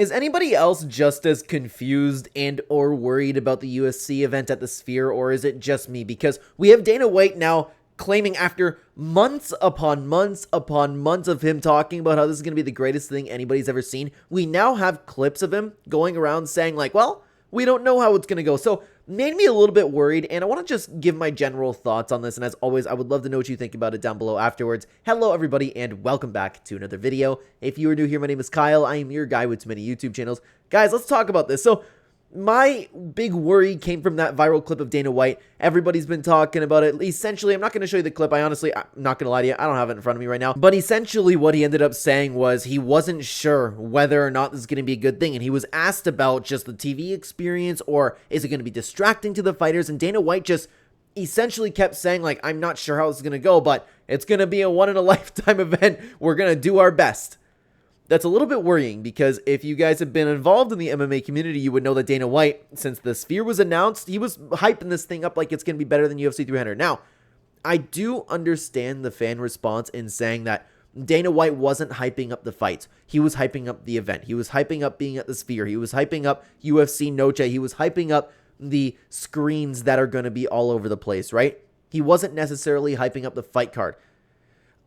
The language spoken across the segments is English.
Is anybody else just as confused and or worried about the UFC event at the Sphere, or is it just me? Because we have Dana White now claiming, after months upon months upon months of him talking about how this is going to be the greatest thing anybody's ever seen, we now have clips of him going around saying like, well, we don't know how it's going to go. So made me a little bit worried, and I want to just give my general thoughts on this, and as always, I would love to know what you think about it down below afterwards. Hello everybody, and welcome back to another video. If you are new here, my name is Kyle. I am your guy with too many YouTube channels. Guys, let's talk about this. So my big worry came from that viral clip of Dana White. Everybody's been talking about it. Essentially, I'm not going to show you the clip. I'm not going to lie to you. I don't have it in front of me right now. But essentially what he ended up saying was he wasn't sure whether or not this is going to be a good thing. And he was asked about just the TV experience, or is it going to be distracting to the fighters? And Dana White just essentially kept saying like, I'm not sure how this is going to go, but it's going to be a one-in-a-lifetime event. We're going to do our best. That's a little bit worrying, because if you guys have been involved in the MMA community, you would know that Dana White, since the Sphere was announced, he was hyping this thing up like it's going to be better than UFC 300. Now, I do understand the fan response in saying that Dana White wasn't hyping up the fights. He was hyping up the event. He was hyping up being at the Sphere. He was hyping up UFC Noche. He was hyping up the screens that are going to be all over the place, right? He wasn't necessarily hyping up the fight card.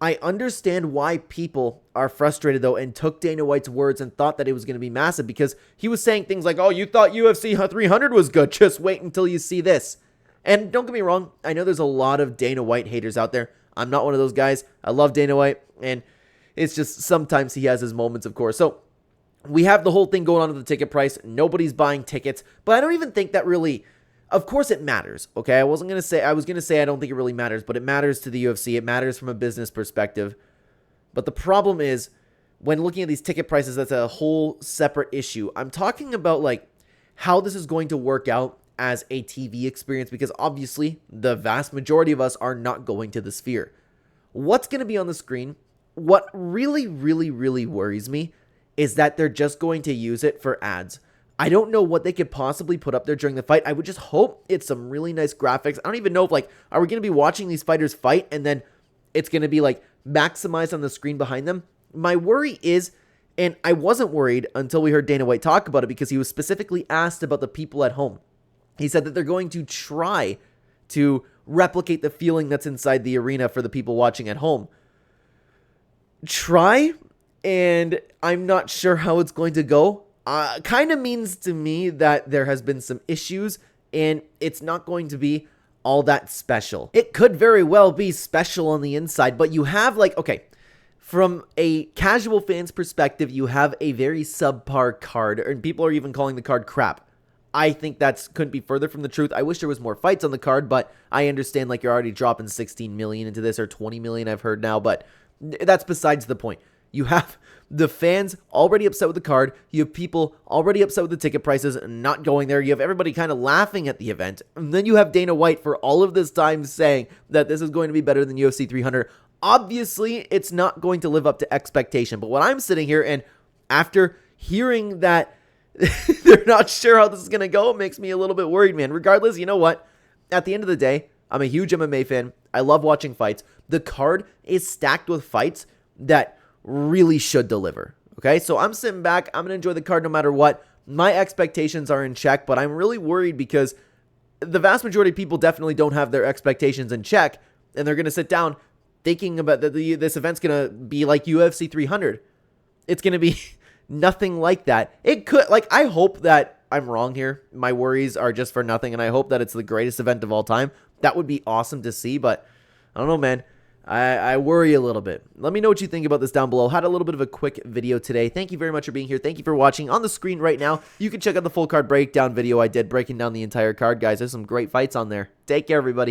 I understand why people are frustrated, though, and took Dana White's words and thought that it was going to be massive, because he was saying things like, oh, you thought UFC 300 was good. Just wait until you see this. And don't get me wrong, I know there's a lot of Dana White haters out there. I'm not one of those guys. I love Dana White, and it's just sometimes he has his moments, of course. So we have the whole thing going on with the ticket price. Nobody's buying tickets, but I don't even think that really... Of course it matters, okay? I was going to say I don't think it really matters, but it matters to the UFC. It matters from a business perspective. But the problem is, when looking at these ticket prices, that's a whole separate issue. I'm talking about like how this is going to work out as a TV experience, because obviously the vast majority of us are not going to the Sphere. What's going to be on the screen? What really, really, really worries me is that they're just going to use it for ads. I don't know what they could possibly put up there during the fight. I would just hope it's some really nice graphics. I don't even know if, like, are we going to be watching these fighters fight and then it's going to be, like, maximized on the screen behind them? My worry is, and I wasn't worried until we heard Dana White talk about it, because he was specifically asked about the people at home. He said that they're going to try to replicate the feeling that's inside the arena for the people watching at home. Try, and I'm not sure how it's going to go. Kind of means to me that there has been some issues and it's not going to be all that special. It could very well be special on the inside, but you have like, okay, from a casual fan's perspective, you have a very subpar card, and people are even calling the card crap. I think that's couldn't be further from the truth. I wish there was more fights on the card, but I understand like you're already dropping 16 million into this, or 20 million I've heard now, but that's besides the point. You have the fans already upset with the card. You have people already upset with the ticket prices and not going there. You have everybody kind of laughing at the event. And then you have Dana White for all of this time saying that this is going to be better than UFC 300. Obviously, it's not going to live up to expectation. But when I'm sitting here and after hearing that they're not sure how this is going to go, it makes me a little bit worried, man. Regardless, you know what? At the end of the day, I'm a huge MMA fan. I love watching fights. The card is stacked with fights that really should deliver. Okay, so I'm sitting back. I'm gonna enjoy the card no matter what. My expectations are in check, but I'm really worried because the vast majority of people definitely don't have their expectations in check, and they're gonna sit down thinking about that this event's gonna be like UFC 300. It's gonna be nothing like that. It could, like, I hope that I'm wrong here. My worries are just for nothing, and I hope that it's the greatest event of all time. That would be awesome to see, but I don't know, man. I worry a little bit. Let me know what you think about this down below. Had a little bit of a quick video today. Thank you very much for being here. Thank you for watching. On the screen right now, you can check out the full card breakdown video I did breaking down the entire card, guys. There's some great fights on there. Take care, everybody.